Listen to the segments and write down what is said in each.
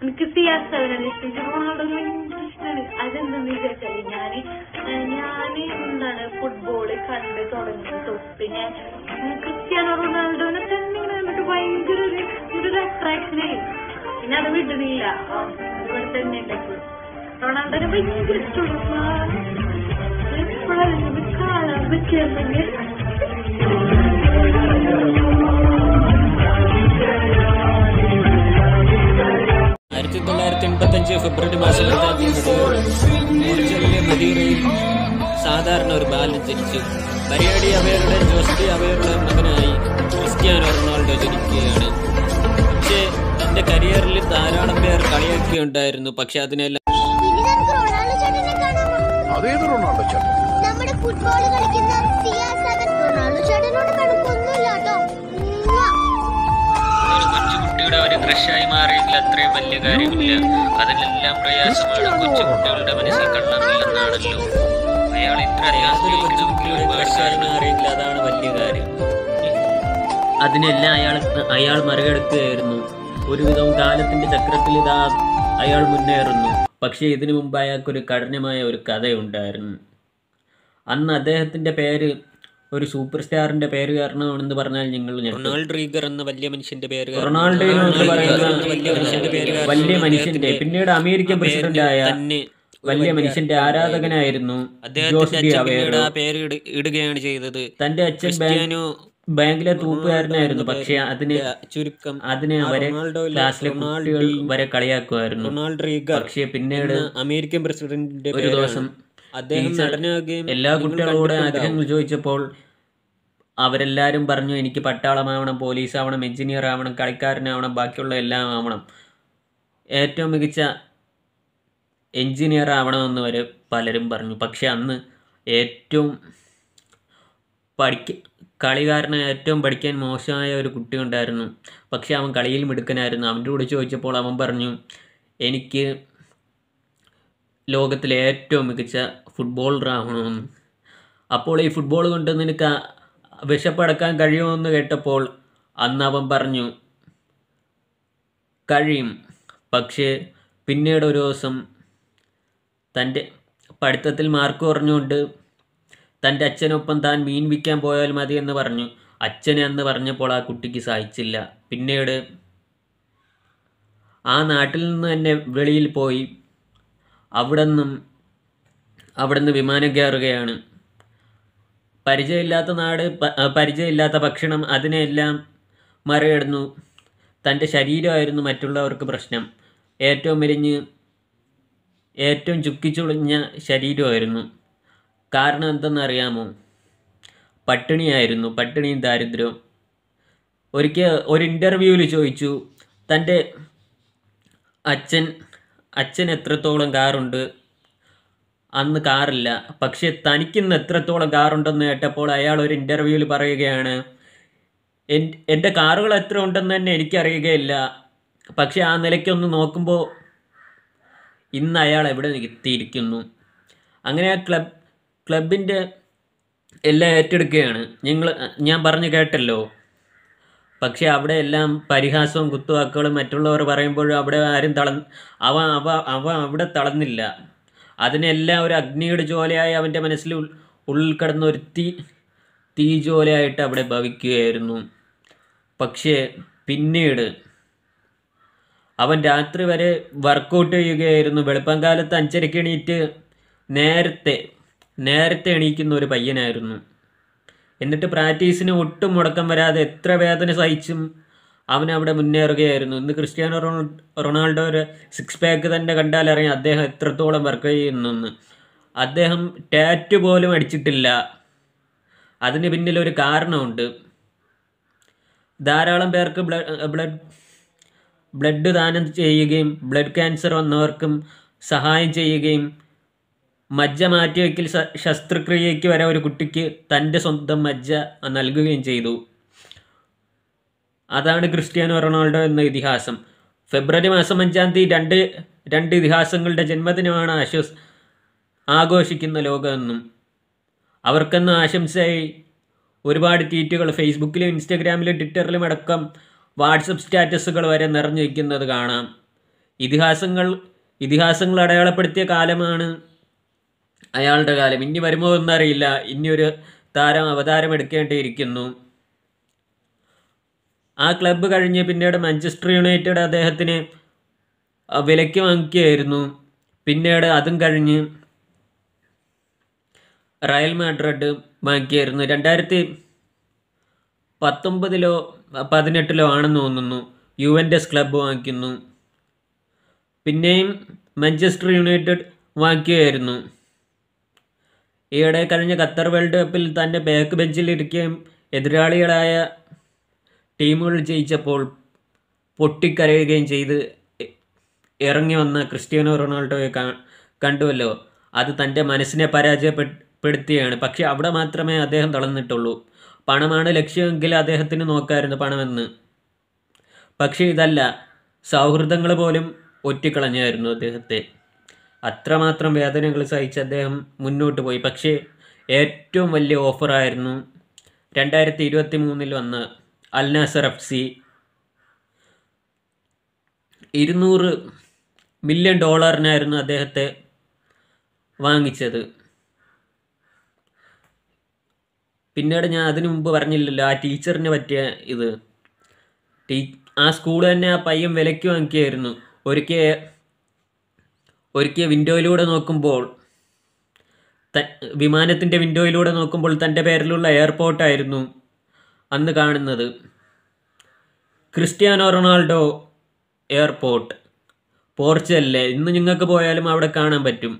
എനിക്ക് CR7 ഇഷ്ടം, Ronaldo ഭയങ്കര ഇഷ്ടമാണ്. അതെന്താന്ന് വിചാരിച്ചാല് ഞാന് എന്താണ് ഫുട്ബോള് കണ്ട് തുടങ്ങി തൊട്ട് ഞാൻ ക്രിസ്ത്യാനോ റൊണാൾഡോനെ തന്നെ കണ്ടിട്ട് ഭയങ്കര ഒരു അട്രാക്ഷനായി. പിന്നെ അത് വിടുന്നില്ല, ഇവിടെ തന്നെ ഉണ്ടെങ്കിൽ റൊണാൾഡോനെ ഭയങ്കര ഇഷ്ടമാണ്. എപ്പോഴാണ് കാണാൻ പറ്റിയെങ്കിൽ 1985 ഫെബ്രുവരി മാസം പോർച്ചുഗലിലെ മദീറയിൽ സാധാരണ ഒരു ബാലൻ ജനിച്ചു. പരിയാടി അവരുടെ ജോസ്റ്റി അവരുടെ മകനായി ക്രിസ്ത്യാനോ റൊണാൾഡോ ജനിക്കുകയാണ്. പക്ഷേ തന്റെ കരിയറിൽ ധാരാളം പേർ കളിയാക്കിയുണ്ടായിരുന്നു. പക്ഷെ അതിനെല്ലാം കൊച്ചുകുട്ടിയുടെ ഒരു ക്രഷായി മാറിയില്ല, അത്രയും വലിയ കാര്യമില്ല. അതിനെല്ലാം പ്രയാസമാണ് കൊച്ചുകുട്ടികളുടെ മനസ്സിൽ കണ്ണമില്ലെന്നാണല്ലോ. അയാൾ ഇത്ര കൊച്ചുകുട്ടിയുടെ ക്രഷായി മാറിയില്ല, അതാണ് വലിയ കാര്യം. അതിനെല്ലാം അയാൾ മറികടക്കുകയായിരുന്നു. ഒരുവിധം കാലത്തിന്റെ ചക്രത്തിൽ അയാൾ മുന്നേറുന്നു. പക്ഷേ ഇതിനു മുമ്പ് അയാൾക്കൊരു കഠിനമായ ഒരു കഥയുണ്ടായിരുന്നു. അന്ന് അദ്ദേഹത്തിന്റെ പേര് ഒരു സൂപ്പർ സ്റ്റാറിന്റെ പേര് കാരണമാണെന്ന് പറഞ്ഞാൽ നിങ്ങൾ റൊണാൾഡ് റീഗർ എന്ന വലിയ മനുഷ്യന്റെ പേര്, റൊണാൾഡോ എന്ന് പറയുന്ന വലിയ മനുഷ്യന്റെ, പിന്നീട് അമേരിക്കൻ പ്രസിഡന്റായ വലിയ മനുഷ്യന്റെ ആരാധകനായിരുന്നു ജോസ്റ്റി അവേറോ. ആ പേര് ഇടുകയാണ് ചെയ്തത്. തന്റെ അച്ഛൻ ബാങ്കിലെ തൂപ്പുകാരനായിരുന്നു. പക്ഷെ അതിനെ വരെ ക്ലാസ്സിലെ കുട്ടികൾ വരെ കളിയാക്കുമായിരുന്നു. പക്ഷെ പിന്നീട് അമേരിക്കൻ പ്രസിഡന്റിന്റെ ഒരു ദിവസം അദ്ദേഹം നടനാകുകയും എല്ലാ കുട്ടികളോട് ആഗ്രഹങ്ങൾ ചോദിച്ചപ്പോൾ അവരെല്ലാവരും പറഞ്ഞു, എനിക്ക് പട്ടാളമാവണം, പോലീസ് ആവണം, എഞ്ചിനീയർ ആവണം, കളിക്കാരനാവണം, ബാക്കിയുള്ള എല്ലാം ആവണം, ഏറ്റവും മികച്ച എഞ്ചിനീയർ ആവണമെന്ന് വരെ പലരും പറഞ്ഞു. പക്ഷെ അന്ന് ഏറ്റവും കളിക്കാരന് ഏറ്റവും പഠിക്കാൻ മോശമായ ഒരു കുട്ടി ഉണ്ടായിരുന്നു. പക്ഷെ അവൻ കളിയിൽ മിടുക്കനായിരുന്നു. അവൻ്റെ കൂടെ ചോദിച്ചപ്പോൾ അവൻ പറഞ്ഞു, എനിക്ക് ലോകത്തിലെ ഏറ്റവും മികച്ച ഫുട്ബോളർ ആവണമെന്ന്. അപ്പോൾ ഈ ഫുട്ബോൾ കൊണ്ട് നിനക്ക് വിശപ്പടക്കാൻ കഴിയുമെന്ന് കേട്ടപ്പോൾ അന്ന് അവൻ പറഞ്ഞു, കഴിയും. പക്ഷേ പിന്നീട് ഒരു ദിവസം തൻ്റെ പഠിത്തത്തിൽ മാർക്ക് കുറഞ്ഞുകൊണ്ട് തൻ്റെ അച്ഛനൊപ്പം താൻ മീൻ വിൽക്കാൻ പോയാൽ മതി എന്ന് പറഞ്ഞു. അച്ഛനെ അന്ന് പറഞ്ഞപ്പോൾ ആ കുട്ടിക്ക് സഹിച്ചില്ല. പിന്നീട് ആ നാട്ടിൽ നിന്ന് തന്നെ വെളിയിൽ പോയി അവിടുന്ന് വിമാനം കയറുകയാണ്. പരിചയമില്ലാത്ത നാട്, പരിചയമില്ലാത്ത ഭക്ഷണം, അതിനെല്ലാം മറികടന്നു. തൻ്റെ ശരീരമായിരുന്നു മറ്റുള്ളവർക്ക് പ്രശ്നം. ഏറ്റവും ചുക്കിച്ചുളിഞ്ഞ ശരീരമായിരുന്നു. കാരണം എന്തെന്നറിയാമോ? പട്ടിണിയായിരുന്നു, പട്ടിണിയും ദാരിദ്ര്യവും. ഒരിക്കൽ ഒരു ഇൻ്റർവ്യൂവിൽ ചോദിച്ചു, തൻ്റെ അച്ഛൻ എത്രത്തോളം കാറുണ്ട്? അന്ന് കാറില്ല. പക്ഷെ തനിക്കിന്ന് എത്രത്തോളം കാറുണ്ടെന്ന് കേട്ടപ്പോൾ അയാൾ ഒരു ഇൻ്റർവ്യൂവിൽ പറയുകയാണ്, എൻ്റെ കാറുകൾ എത്ര ഉണ്ടെന്ന് തന്നെ എനിക്കറിയുകയില്ല. പക്ഷെ ആ നിലയ്ക്കൊന്ന് നോക്കുമ്പോൾ ഇന്ന് അയാൾ എവിടെ എത്തിയിരിക്കുന്നു. അങ്ങനെ ആ ക്ലബിൻ്റെ എല്ലാം ഏറ്റെടുക്കുകയാണ്. ഞാൻ പറഞ്ഞു കേട്ടല്ലോ. പക്ഷെ അവിടെ എല്ലാം പരിഹാസവും കുത്തുവാക്കുകളും മറ്റുള്ളവർ പറയുമ്പോഴും അവിടെ ആരും അവ അവിടെ തളർന്നില്ല. അതിനെല്ലാം ഒരു അഗ്നിയുടെ ജ്വാലയായി അവൻ്റെ മനസ്സിൽ ഉള്ളിൽ കിടന്ന ഒരു തീ ജ്വാലയായിട്ട് അവിടെ ഭവിക്കുകയായിരുന്നു. പക്ഷേ പിന്നീട് അവൻ രാത്രി വരെ വർക്കൗട്ട് ചെയ്യുകയായിരുന്നു. വെളുപ്പം കാലത്ത് 5:30 എണീറ്റ് നേരത്തെ എണീക്കുന്ന ഒരു പയ്യനായിരുന്നു. എന്നിട്ട് പ്രാക്ടീസിന് ഒട്ടും മുടക്കം വരാതെ എത്ര വേദന സഹിച്ചും അവനവിടെ മുന്നേറുകയായിരുന്നു. ഇന്ന് ക്രിസ്ത്യാനോ റൊണാൾഡോ ഒരു 6 പാക്ക് തന്നെ കണ്ടാലറിയാം അദ്ദേഹം എത്രത്തോളം വർക്ക് ചെയ്യുന്നെന്ന്. അദ്ദേഹം ടാറ്റു പോലും അടിച്ചിട്ടില്ല. അതിന് പിന്നിലൊരു കാരണമുണ്ട്. ധാരാളം പേർക്ക് ബ്ലഡ് ദാനം ചെയ്യുകയും ബ്ലഡ് ക്യാൻസർ വന്നവർക്കും സഹായം ചെയ്യുകയും മജ്ജ മാറ്റിവെക്കൽ ശസ്ത്രക്രിയയ്ക്ക് വരെ ഒരു കുട്ടിക്ക് തൻ്റെ സ്വന്തം മജ്ജ നൽകുകയും ചെയ്തു. അതാണ് ക്രിസ്ത്യാനോ റൊണാൾഡോ എന്ന ഇതിഹാസം. ഫെബ്രുവരി മാസം 5-ാം തീയതി രണ്ട് ഇതിഹാസങ്ങളുടെ ജന്മദിനമാണ് ആഘോഷിക്കുന്ന ലോകമെന്നും. അവർക്കെന്ന് ആശംസയായി ഒരുപാട് ട്വീറ്റുകൾ ഫേസ്ബുക്കിലും ഇൻസ്റ്റഗ്രാമിലും ട്വിറ്ററിലും അടക്കം വാട്സപ്പ് സ്റ്റാറ്റസുകൾ വരെ നിറഞ്ഞു വയ്ക്കുന്നത് കാണാം. ഇതിഹാസങ്ങൾ അടയാളപ്പെടുത്തിയ കാലമാണ് അയാളുടെ കാലം. ഇനി വരുമോ എന്നറിയില്ല. ഇനിയൊരു താരം അവതാരം എടുക്കേണ്ടിയിരിക്കുന്നു. ആ ക്ലബ്ബ് കഴിഞ്ഞ് പിന്നീട് മാഞ്ചസ്റ്റർ യുണൈറ്റഡ് അദ്ദേഹത്തിന് വിലയ്ക്ക് വാങ്ങിക്കുകയായിരുന്നു. പിന്നീട് അതും കഴിഞ്ഞ് റയൽ മാഡ്രിഡ് വാങ്ങിക്കുകയായിരുന്നു. 2019-18 ആണെന്ന് തോന്നുന്നു യുവന്റസ് ക്ലബ്ബ് വാങ്ങിക്കുന്നു. പിന്നെയും മാഞ്ചസ്റ്റർ യുണൈറ്റഡ് വാങ്ങിക്കുകയായിരുന്നു. ഈയിടെ കഴിഞ്ഞ ഖത്തർ വേൾഡ് കപ്പിൽ തന്നെ ബാക്ക് ബെഞ്ചിലിരിക്കുകയും എതിരാളികളായ ടീമുകൾ ജയിച്ചപ്പോൾ പൊട്ടിക്കരയുകയും ചെയ്ത് ഇറങ്ങി വന്ന ക്രിസ്ത്യാനോ റൊണാൾഡോയെ കണ്ടുവല്ലോ. അത് തൻ്റെ മനസ്സിനെ പരാജയപ്പെടുത്തിയാണ്. പക്ഷെ അവിടെ മാത്രമേ അദ്ദേഹം തളർന്നിട്ടുള്ളൂ. പണമാണ് ലക്ഷ്യമെങ്കിൽ അദ്ദേഹത്തിന് നോക്കാമായിരുന്നു പണമെന്ന്. പക്ഷേ ഇതല്ല, സൗഹൃദങ്ങൾ പോലും ഒറ്റിക്കളഞ്ഞായിരുന്നു അദ്ദേഹത്തെ. അത്രമാത്രം വേദനകൾ സഹിച്ച് അദ്ദേഹം മുന്നോട്ട് പോയി. പക്ഷേ ഏറ്റവും വലിയ ഓഫറായിരുന്നു 2023 വന്ന അൽ നാസർ FC. $200 മില്യൺ അദ്ദേഹത്തെ വാങ്ങിച്ചത്. പിന്നീട് ഞാൻ അതിനു മുമ്പ് പറഞ്ഞില്ലല്ലോ ആ ടീച്ചറിനെ പറ്റിയ ഇത്. ആ സ്കൂൾ തന്നെ ആ പയ്യൻ വിലയ്ക്ക് വാങ്ങിക്കുകയായിരുന്നു. ഒരിക്കൽ വിൻഡോയിലൂടെ നോക്കുമ്പോൾ, വിമാനത്തിൻ്റെ വിൻഡോയിലൂടെ നോക്കുമ്പോൾ തൻ്റെ പേരിലുള്ള എയർപോർട്ടായിരുന്നു അന്ന് കാണുന്നത്. ക്രിസ്ത്യാനോ റൊണാൾഡോ എയർപോർട്ട് പോർച്ചുഗലിലെ. ഇന്ന് നിങ്ങൾക്ക് പോയാലും അവിടെ കാണാൻ പറ്റും.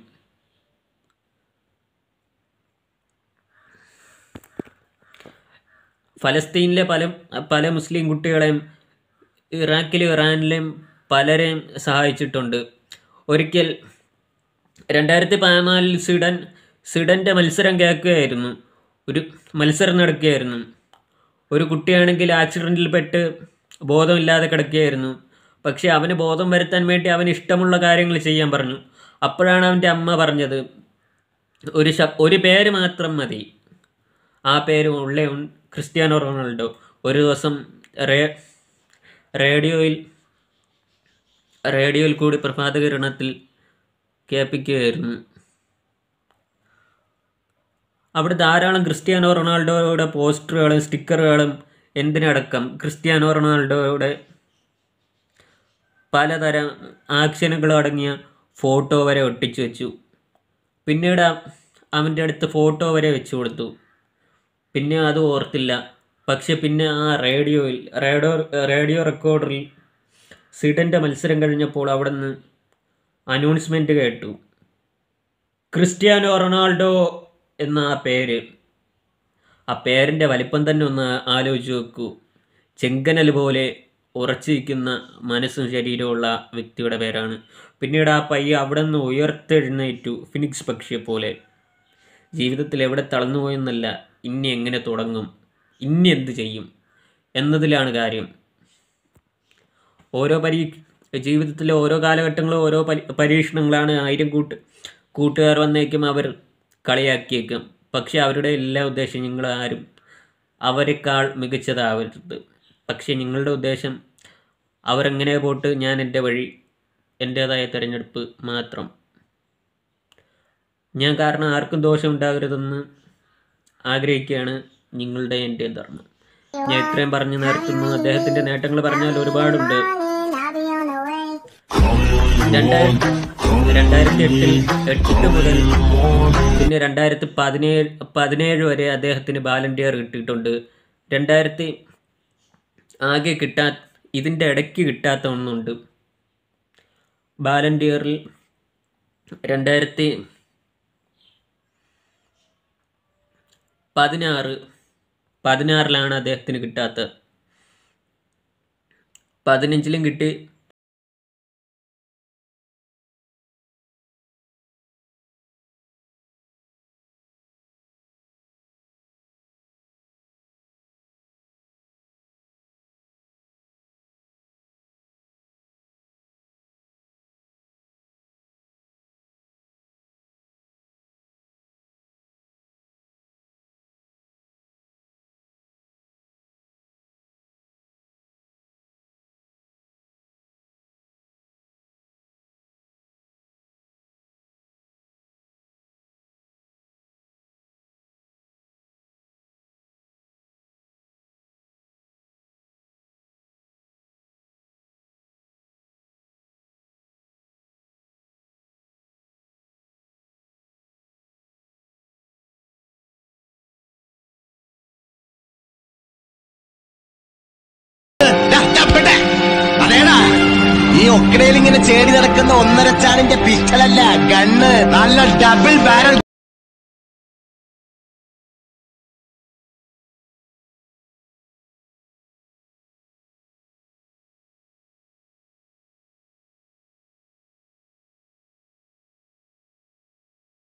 ഫലസ്തീനിലെ പല മുസ്ലിം കുട്ടികളെയും ഇറാഖിലും ഇറാനിലെയും പലരെയും സഹായിച്ചിട്ടുണ്ട്. ഒരിക്കൽ 2014 സ്വീഡൻ്റെ മത്സരം കേൾക്കുകയായിരുന്നു. ഒരു മത്സരം നടക്കുകയായിരുന്നു. ഒരു കുട്ടിയാണെങ്കിൽ ആക്സിഡൻറ്റിൽപ്പെട്ട് ബോധമില്ലാതെ കിടക്കുകയായിരുന്നു. പക്ഷെ അവന് ബോധം വരുത്താൻ വേണ്ടി അവന് ഇഷ്ടമുള്ള കാര്യങ്ങൾ ചെയ്യാൻ പറഞ്ഞു. അപ്പോഴാണ് അവൻ്റെ അമ്മ പറഞ്ഞത്, ഒരു പേര് മാത്രം മതി. ആ പേര് ക്രിസ്ത്യാനോ റൊണാൾഡോ. ഒരു ദിവസം റേഡിയോയിൽ കൂടി പ്രഭാതകിരണത്തിൽ കേൾപ്പിക്കുകയായിരുന്നു. അവിടെ ധാരാളം ക്രിസ്ത്യാനോ റൊണാൾഡോയുടെ പോസ്റ്ററുകളും സ്റ്റിക്കറുകളും എന്തിനടക്കം ക്രിസ്ത്യാനോ റൊണാൾഡോയുടെ പലതരം ആക്ഷനുകൾ അടങ്ങിയ ഫോട്ടോ വരെ ഒട്ടിച്ചു വെച്ചു. പിന്നീട് അവൻ്റെ അടുത്ത് ഫോട്ടോ വരെ വെച്ചു കൊടുത്തു. പിന്നെ അത് ഓർത്തില്ല. പക്ഷെ പിന്നെ ആ റേഡിയോ റെക്കോർഡറിൽ സ്വീഡൻ്റെ മത്സരം കഴിഞ്ഞപ്പോൾ അവിടെ നിന്ന് അനൗൺസ്മെൻറ്റ് കേട്ടു, ക്രിസ്ത്യാനോ റൊണാൾഡോ എന്ന ആ പേര്. ആ പേരിൻ്റെ വലിപ്പം തന്നെ ഒന്ന് ആലോചിച്ച് നോക്കൂ. ചെങ്കനൽ പോലെ ഉറച്ചിരിക്കുന്ന മനസ്സും ശരീരമുള്ള വ്യക്തിയുടെ പേരാണ്. പിന്നീട് ആ പയ്യ അവിടെ നിന്ന് ഉയർത്തെഴുന്നേറ്റു, ഫിനിക്സ് പക്ഷിയെ പോലെ. ജീവിതത്തിൽ എവിടെ തളർന്നുപോയെന്നല്ല, ഇനി എങ്ങനെ തുടങ്ങും, ഇനി എന്ത് ചെയ്യും എന്നതിലാണ് കാര്യം. ജീവിതത്തിലെ ഓരോ കാലഘട്ടങ്ങളും ഓരോ പരീക്ഷണങ്ങളാണ്. 1000 കൂട്ടുകാർ വന്നേക്കും അവർ കളിയാക്കിയേക്കും. പക്ഷെ അവരുടെ എല്ലാ ഉദ്ദേശം നിങ്ങളാരും അവരെക്കാൾ മികച്ചതാവരുത്. പക്ഷെ നിങ്ങളുടെ ഉദ്ദേശം അവരെങ്ങനെ പോട്ട് ഞാൻ എൻ്റെ വഴി, എൻ്റേതായ തിരഞ്ഞെടുപ്പ് മാത്രം. ഞാൻ കാരണം ആർക്കും ദോഷം ഉണ്ടാകരുതെന്ന് ആഗ്രഹിക്കുകയാണ്. നിങ്ങളുടെ എൻ്റെ ധർമ്മം. ഞാൻ ഇത്രയും പറഞ്ഞു നിർത്തുന്നു. അദ്ദേഹത്തിൻ്റെ നേട്ടങ്ങൾ പറഞ്ഞാൽ ഒരുപാടുണ്ട്. 2008 മുതൽ പിന്നെ 2017 വരെ അദ്ദേഹത്തിന് ബാലൻഡിയർ കിട്ടിയിട്ടുണ്ട്. ആകെ ഇതിൻ്റെ ഇടയ്ക്ക് കിട്ടാത്ത ഒന്നുണ്ട്. ബാലൻഡിയറിൽ 2016 അദ്ദേഹത്തിന് കിട്ടാത്തത്. 15 കിട്ടി. പൊക്കിടയിൽ ഇങ്ങനെ ചേടി നടക്കുന്ന 1.5 ചാണിന്റെ പിസ്റ്റളല്ല, ഗണ്ണ്, നല്ല ഡബിൾ ബാരൽ